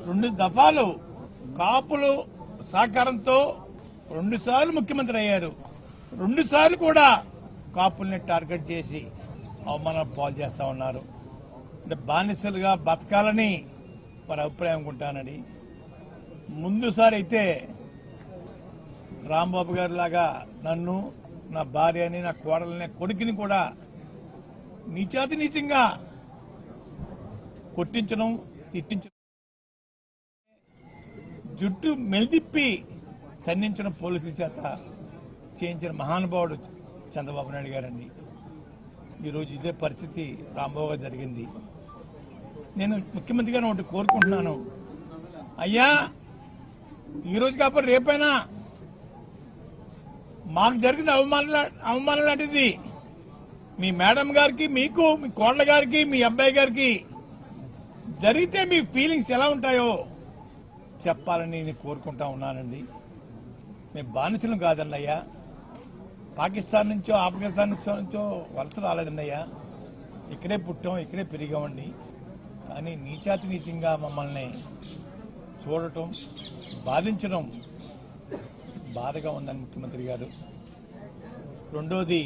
2 దఫాలు కాపులు సహకారంతో 2 సార్లు ముఖ్యమంత్రి అయ్యారు. 2 సార్లు కూడా కాపుల్ని టార్గెట్ చేసి అవమానం పాలు చేస్తా ఉన్నారు. అంటే బానిసలుగా బతకాలని వారి అభిప్రాయం అనుకుంటానని. ముందుసారి అయితే రాంబాబు గారి లాగా నన్ను, నా భార్యని, నా కోడలని, కొడుకుని కూడా నీచాతి నీచంగా కొట్టించడం, తిట్టించడం, జుట్టు మెలిదిప్పి ఖండించిన పోలీసుల చేత చేయించిన మహానుభావుడు చంద్రబాబు నాయుడు గారండి. ఈరోజు ఇదే పరిస్థితి రాంబాబు గారు జరిగింది. నేను ముఖ్యమంత్రి గారిని ఒకటి కోరుకుంటున్నాను, అయ్యా ఈరోజు కాకపోతే రేపైనా మాకు జరిగిన అవమానం లాంటిది మీ మేడం గారికి, మీకు, మీ కోడల గారికి, మీ అబ్బాయి గారికి జరిగితే మీ ఫీలింగ్స్ ఎలా ఉంటాయో చెప్పాలని నేను కోరుకుంటా ఉన్నానండి. మేము బానిసలు కాదండి అయ్యా, పాకిస్తాన్ నుంచో ఆఫ్ఘనిస్తాన్ నుంచో వలస రాలేదండి అయ్యా, ఇక్కడే పుట్టాం, ఇక్కడే పెరిగామండి. కానీ నీచాతి నీచంగా మమ్మల్ని చూడటం, బాధించడం బాధగా ఉందని ముఖ్యమంత్రి గారు. రెండోది,